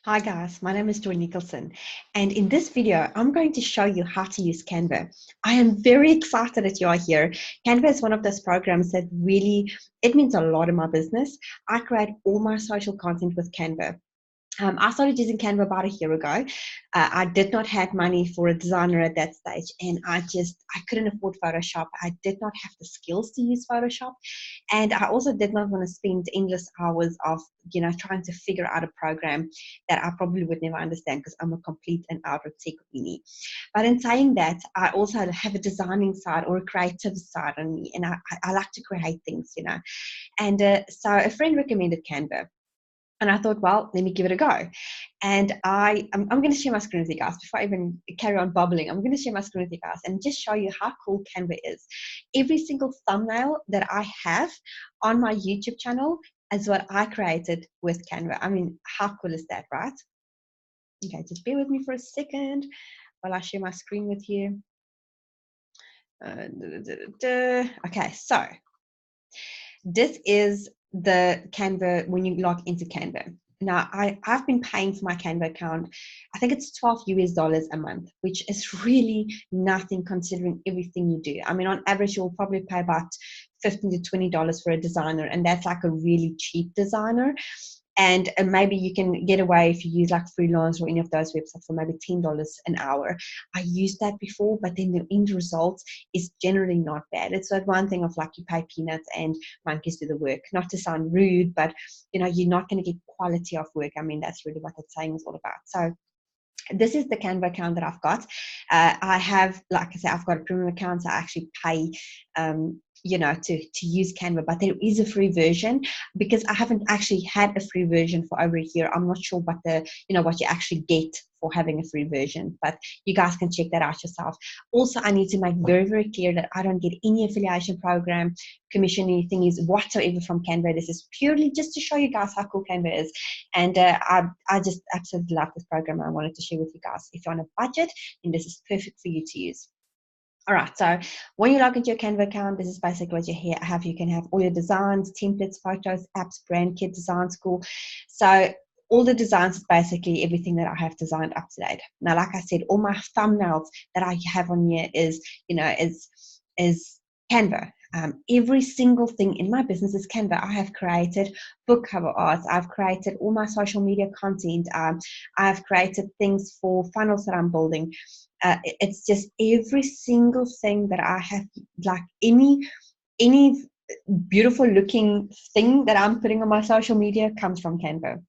Hi guys, my name is Joy Nicholson, and in this video I'm going to show you how to use Canva. I am very excited that you are here. Canva is one of those programs that really, it means a lot in my business. I create all my social content with Canva. I started using Canva about a year ago. I did not have money for a designer at that stage, and I couldn't afford Photoshop. I did not have the skills to use Photoshop, and I also did not want to spend endless hours of trying to figure out a program that I probably would never understand because I'm a complete and utter tech weenie. But in saying that, I also have a designing side or a creative side on me, and I like to create things. And so a friend recommended Canva. And I thought, well, let me give it a go. And I'm going to share my screen with you guys before I even carry on bubbling. I'm going to share my screen with you guys and just show you how cool Canva is. Every single thumbnail that I have on my YouTube channel is what I created with Canva. I mean, how cool is that, right? Okay, just bear with me for a second while I share my screen with you. Okay, so this is the Canva when you log into Canva. Now, I've been paying for my Canva account. I think it's $12 a month, which is really nothing considering everything you do. I mean, on average, you'll probably pay about $15 to $20 for a designer, and that's like a really cheap designer. And maybe you can get away if you use like freelance or any of those websites for maybe $10 an hour. I used that before, but then the end result is generally not bad. It's that one thing of like you pay peanuts and monkeys do the work. Not to sound rude, but you're not going to get quality of work. I mean, that's really what that saying is all about. So this is the Canva account that I've got. I have, like I said, I've got a premium account, so I actually pay, to use Canva, but there is a free version because I haven't actually had a free version for over a year. I'm not sure what what you actually get for having a free version, but you guys can check that out yourself. Also, I need to make very, very clear that I don't get any affiliation program, commission, anything is whatsoever from Canva. This is purely just to show you guys how cool Canva is. And I just absolutely love this program. I wanted to share with you guys. If you're on a budget, then this is perfect for you to use. All right, so when you log into your Canva account, this is basically what you have. You can have all your designs, templates, photos, apps, brand kit, design school. So all the designs is basically everything that I have designed up to date. Now, like I said, all my thumbnails that I have on here is Canva. Every single thing in my business is Canva. I have created book cover art. I've created all my social media content. I've created things for funnels that I'm building. It's just every single thing that I have, like any beautiful looking thing that I'm putting on my social media comes from Canva.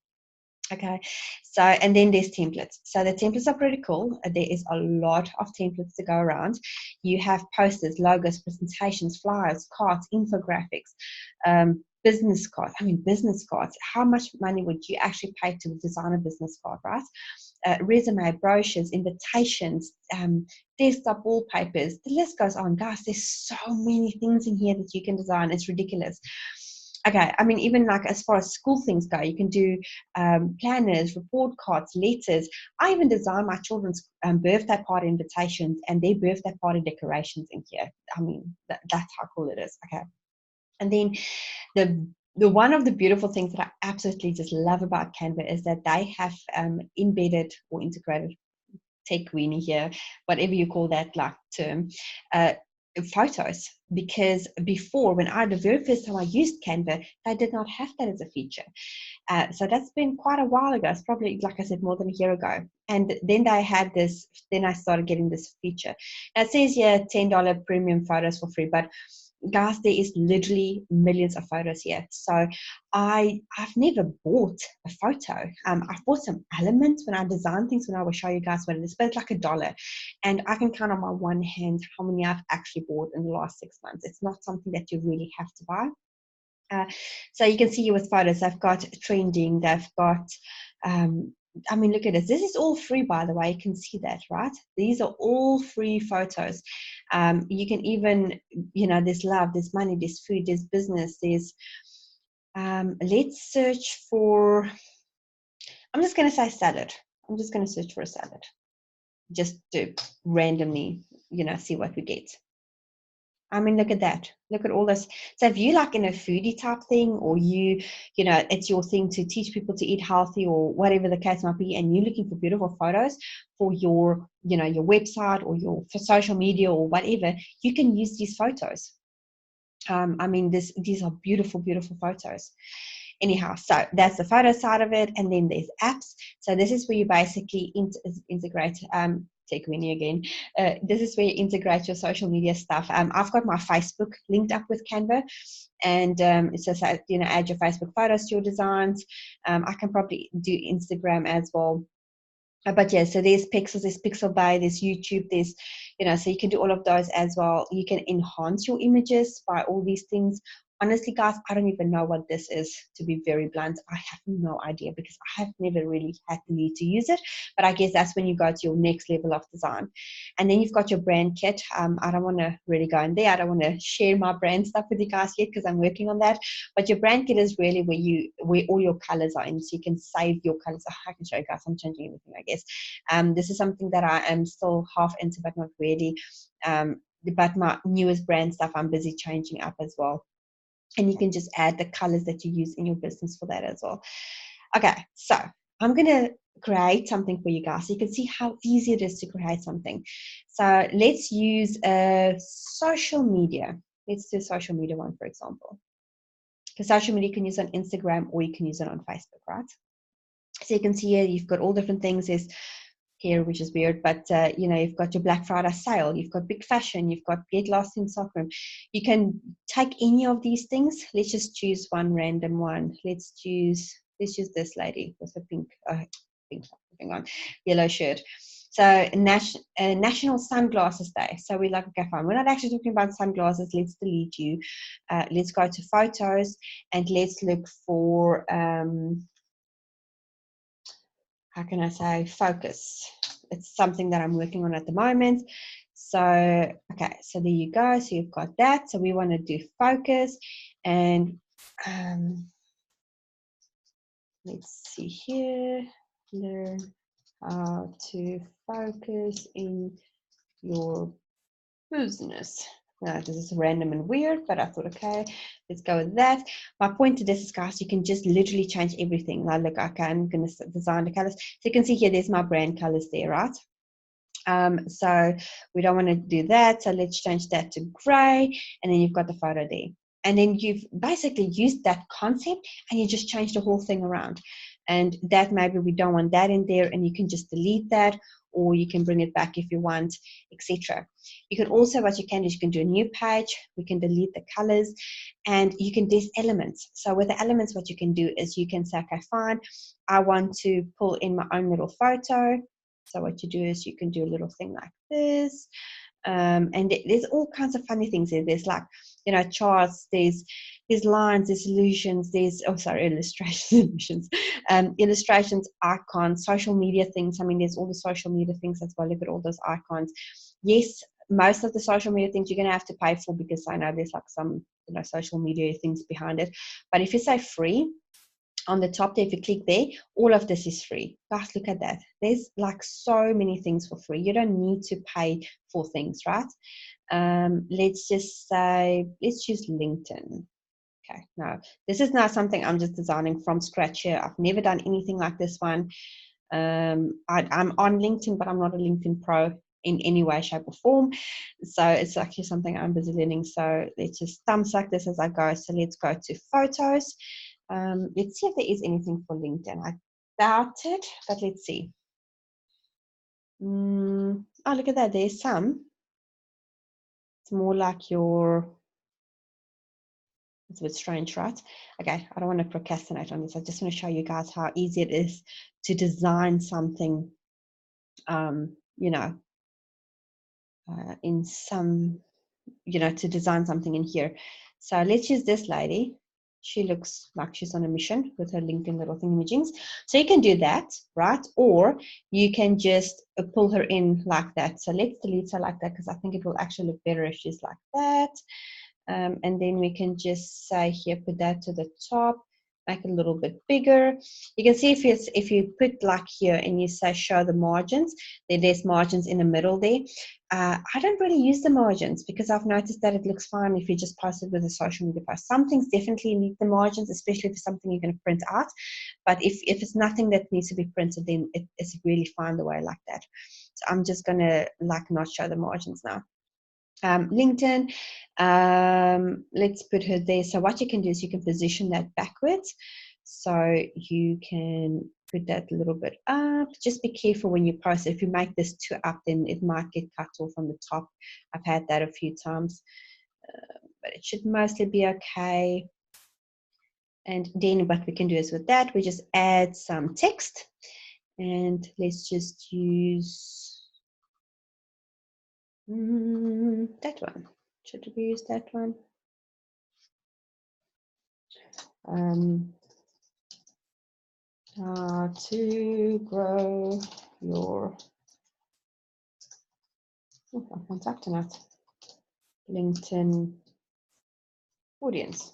Okay, so and then there's templates. So the templates are pretty cool. There is a lot of templates to go around. You have posters, logos, presentations, flyers, cards, infographics, business cards. I mean, business cards. How much money would you actually pay to design a business card, right? Resume, brochures, invitations, desktop wallpapers. The list goes on, guys. There's so many things in here that you can design. It's ridiculous. Okay, I mean, even like as far as school things go, you can do planners, report cards, letters. I even design my children's birthday party invitations and their birthday party decorations in here. I mean, that's how cool it is. Okay, and then the one of the beautiful things that I absolutely just love about Canva is that they have embedded or integrated, tech weenie here, whatever you call that like term, photos. Because before, when the very first time I used Canva, they did not have that as a feature. So that's been quite a while ago. It's probably, like I said, more than a year ago. And then they had this, then I started getting this feature. Now it says here $10 premium photos for free, but guys, there is literally millions of photos here. So I've never bought a photo. I've bought some elements when I design things, when I will show you guys what it is, but it's like $1. And I can count on my one hand how many I've actually bought in the last 6 months. It's not something that you really have to buy. So you can see here with photos, I've got trending, they've got, I mean, look at this. This is all free, by the way. You can see that, right? These are all free photos. You can even, there's love, there's money, there's food, there's business, there's, let's search for, I'm just going to say salad. I'm just going to search for a salad. Just to randomly, see what we get. I mean, look at that. Look at all this. So if you like in a foodie type thing, or you know, it's your thing to teach people to eat healthy or whatever the case might be, and you're looking for beautiful photos for your, you know, your website or your for social media or whatever, you can use these photos. I mean, these are beautiful, beautiful photos. Anyhow, so that's the photo side of it. And then there's apps. So this is where you basically integrate, take Winnie again. This is where you integrate your social media stuff. I've got my Facebook linked up with Canva. And it says, you know, add your Facebook photos to your designs. I can probably do Instagram as well. But yeah, so there's Pixels, there's Pixabay, there's YouTube, there's, you know, so you can do all of those as well. You can enhance your images by all these things. Honestly, guys, I don't even know what this is, to be very blunt. I have no idea because I have never really had the need to use it. But I guess that's when you go to your next level of design. And then you've got your brand kit. I don't want to really go in there. I don't want to share my brand stuff with you guys yet because I'm working on that. But your brand kit is really where all your colors are in. So you can save your colors. Oh, I can show you guys. I'm changing everything, I guess. This is something that I am still half into, but not really. But my newest brand stuff, I'm busy changing up as well. And you can just add the colors that you use in your business for that as well. Okay, so I'm going to create something for you guys so you can see how easy it is to create something. So let's use social media. Let's do a social media one, for example. Because social media you can use on Instagram or you can use it on Facebook, right? So you can see here you've got all different things. There's here, which is weird, but you know, you've got your Black Friday sale, you've got big fashion, you've got get lost in stockroom. You can take any of these things. Let's just choose one random one. Let's choose this lady with a pink hang on, yellow shirt. So National Sunglasses Day. So we're like, okay, fine. We're not actually talking about sunglasses. Let's delete you. Let's go to photos and let's look for how can I say, focus. It's something that I'm working on at the moment. So, okay, so there you go. So you've got that. So we want to do focus and let's see here. Learn how to focus in your business. Now, this is random and weird, but I thought, okay, let's go with that. My point to this is, guys, you can just literally change everything. Now, look, okay, I'm going to design the colors. So you can see here, there's my brand colors there, right? So we don't want to do that. So let's change that to gray. And then you've got the photo there. And then you've basically used that concept and you just change the whole thing around. And that maybe we don't want that in there, and you can just delete that, or you can bring it back if you want, etc. You can also, what you can do is you can do a new page, we can delete the colors, and you can do elements. So with the elements, what you can do is you can say, okay, fine, I want to pull in my own little photo. So what you do is you can do a little thing like this. And there's all kinds of funny things there. There's like, you know, charts, there's lines, there's illusions, illustrations, illustrations, icons, social media things. I mean, there's all the social media things as well. Look at all those icons. Yes, most of the social media things you're going to have to pay for, because I know there's like some, you know, social media things behind it. But if you say free, on the top there, if you click there, all of this is free. Guys, look at that. There's like so many things for free. You don't need to pay for things, right? Let's just say, let's choose LinkedIn. Okay, now this is now something I'm just designing from scratch here. I've never done anything like this one. I'm on LinkedIn, but I'm not a LinkedIn pro in any way, shape, or form. So it's actually something I'm busy learning. So let's just thumbs like this as I go. So let's go to photos. Let's see if there is anything for LinkedIn. I doubt it, but let's see. Oh, look at that. There's some. It's more like your, it's a bit strange, right? Okay, I don't want to procrastinate on this. I just want to show you guys how easy it is to design something, you know, in some, you know, to design something in here. So let's use this lady. She looks like she's on a mission with her LinkedIn little thingamajiggies. So you can do that, right? Or you can just pull her in like that. So let's delete her like that, because I think it will actually look better if she's like that. And then we can just say here, put that to the top. make it a little bit bigger. You can see if you put like here and you say show the margins, there's margins in the middle there. I don't really use the margins because I've noticed that it looks fine if you just post it with a social media post. Some things definitely need the margins, especially if it's something you're going to print out. But if it's nothing that needs to be printed, then it's really fine the way like that. So I'm just going to like not show the margins now. LinkedIn, let's put her there. So what you can do is you can position that backwards. So you can put that a little bit up. Just be careful when you post. If you make this too up, then it might get cut off on the top. I've had that a few times, but it should mostly be okay. And then what we can do is with that, we just add some text. And let's just use that one. Should we use that one? How to grow your LinkedIn audience.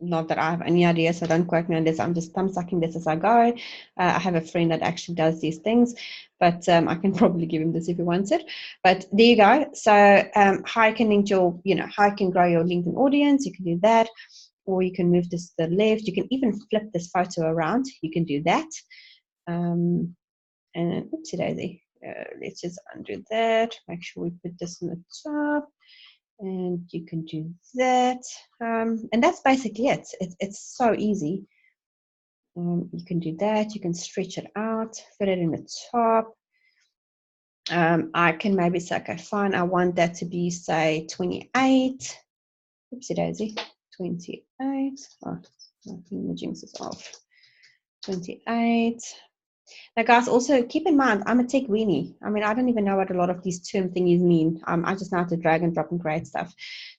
Not that I have any idea, so don't quote me on this. I'm just thumb sucking this as I go. I have a friend that actually does these things, but I can probably give him this if he wants it. But there you go. So how you can link your, how you can grow your LinkedIn audience. You can do that, or you can move this to the left. You can even flip this photo around. You can do that. And oopsie daisy. Let's just undo that. Make sure we put this on the top. And you can do that. And that's basically it. It's so easy. You can do that. You can stretch it out, fit it in the top. I can maybe say, okay, fine, I want that to be, say, 28. Oopsie daisy. 28. Oh, the jinx is off. 28. Now, guys, also keep in mind, I'm a tech weenie. I mean, I don't even know what a lot of these term thingies mean. I just know how to drag and drop and create stuff.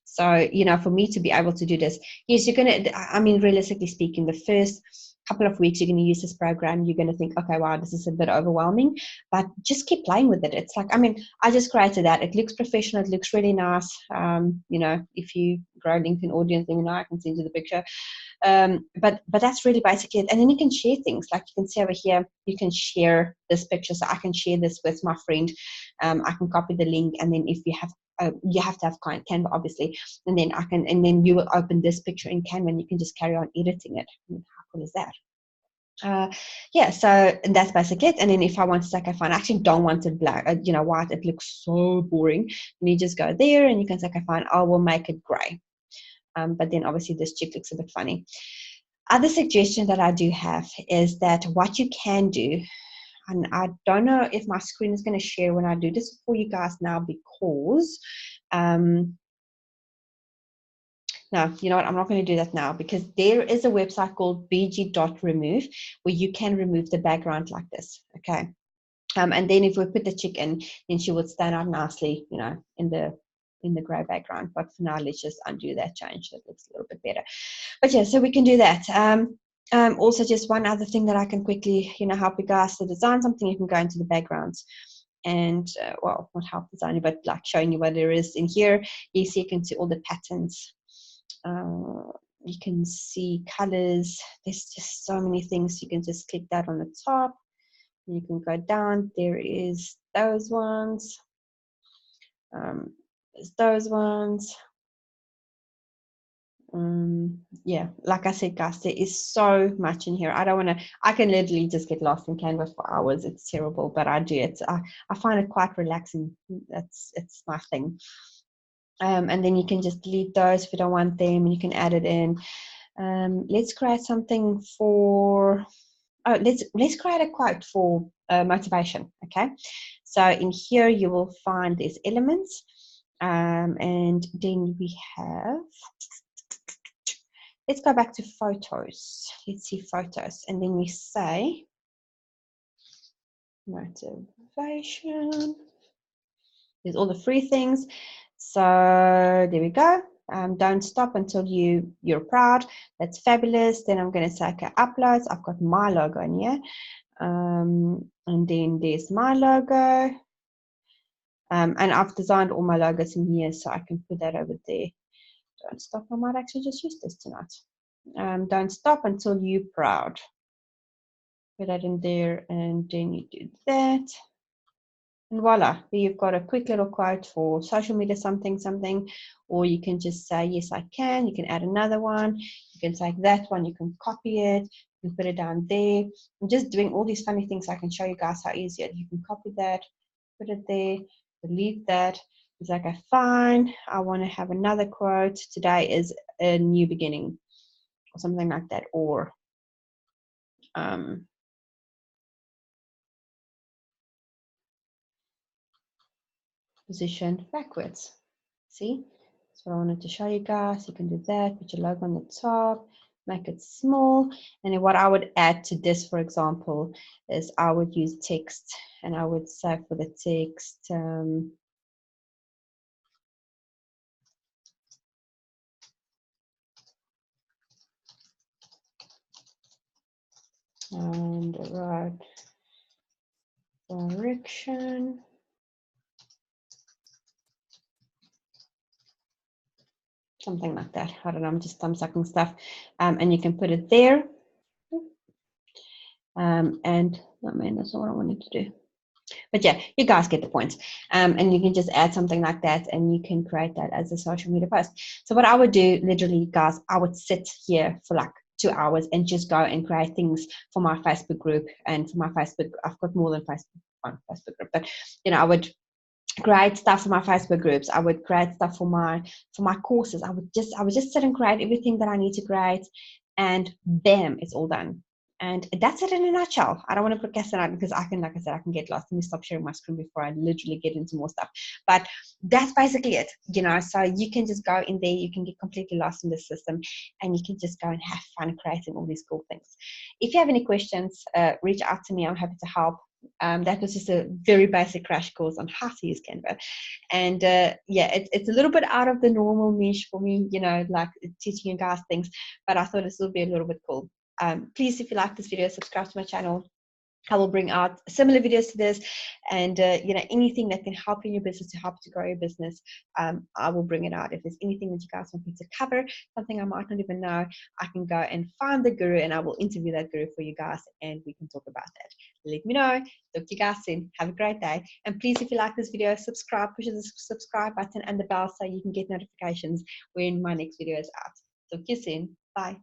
So, for me to be able to do this, yes, you're going to, I mean, realistically speaking, the first couple of weeks you're going to use this program, you're going to think, okay, wow, this is a bit overwhelming, but just keep playing with it. It's like, I mean, I just created that. It looks professional. It looks really nice. If you grow LinkedIn audience, let me know. I can send you the picture. But that's really basically it. And then you can share things, like you can see over here, you can share this picture. So I can share this with my friend. I can copy the link, and then if you have to have Canva, obviously, and then you will open this picture in Canva, and you can just carry on editing it. I mean, how cool is that? So that's basically it. And then if I want to say, okay, fine, I actually don't want it black, white, it looks so boring. And you just go there and you can say, okay, fine, I will make it gray. But then obviously this chick looks a bit funny. Other suggestion that I do have is that what you can do, and I don't know if my screen is going to share when I do this for you guys now, because no, you know what? I'm not going to do that now, because there is a website called bg.remove where you can remove the background like this. Okay. And then if we put the chick in, then she would stand out nicely, in the gray background. But for now, let's just undo that change. That looks a little bit better. But yeah, so we can do that. Also, just one other thing that I can quickly, help you guys to design something. You can go into the backgrounds and, not help designing, but like showing you what there is in here. You can see all the patterns. You can see colors. There's just so many things. You can just click that on the top. You can go down. There is those ones. There's those ones. Yeah, like I said, guys, there is so much in here. I can literally just get lost in Canva for hours. It's terrible, but I do it. I find it quite relaxing. It's my thing. And then you can just delete those if you don't want them, and you can add it in. Let's create something for, let's create a quote for motivation. Okay, so in here you will find these elements, and then we have, let's go back to photos. Let's see photos, and then we say motivation. There's all the free things. So there we go. Don't stop until you're proud. That's fabulous. Then I'm going to say, okay, uploads. I've got my logo in here. And then there's my logo. And I've designed all my logos in here, so I can put that over there. Don't stop. I might actually just use this tonight. Don't stop until you're proud. Put that in there, and then you do that. And voila, you've got a quick little quote for social media something, or you can just say, yes, I can. You can add another one. You can take that one, you can copy it, you can put it down there. I'm just doing all these funny things. I can show you guys how easy it is. You can copy that, put it there, delete that. It's like, okay, fine. I want to have another quote. Today is a new beginning, or something like that, or position backwards. See, that's what I wanted to show you guys. You can do that, put your logo on the top, make it small. And then what I would add to this, for example, is I would use text, and I would say for the text, and the right direction. Something like that. I don't know, I'm just thumb sucking stuff. And you can put it there. And oh man, that's not what I wanted to do. But yeah, you guys get the point. And you can just add something like that, and you can create that as a social media post. So what I would do, literally, guys, I would sit here for like 2 hours and just go and create things for my Facebook group. And for my Facebook, I've got more than one Facebook group, but you know, I would create stuff for my Facebook groups. I would create stuff for my courses. I would just sit and create everything that I need to create, and bam, it's all done. And that's it in a nutshell. I don't want to procrastinate because I can, like I said, I can get lost. Let me stop sharing my screen before I literally get into more stuff. But that's basically it, you know. So you can just go in there, you can get completely lost in the system, and you can just go and have fun creating all these cool things. If you have any questions, reach out to me. I'm happy to help. That was just a very basic crash course on how to use Canva. And yeah, it's a little bit out of the normal niche for me, you know, like teaching you guys things, but I thought this would be a little bit cool. Please, if you like this video, subscribe to my channel. I will bring out similar videos to this, and you know, anything that can help in your business, to help to grow your business, I will bring it out. If there's anything that you guys want me to cover, something I might not even know, I can go and find the guru, and I will interview that guru for you guys, and we can talk about that. Let me know. Talk to you guys soon. Have a great day, and please, if you like this video, subscribe, push the subscribe button and the bell so you can get notifications when my next video is out. Talk to you soon. Bye.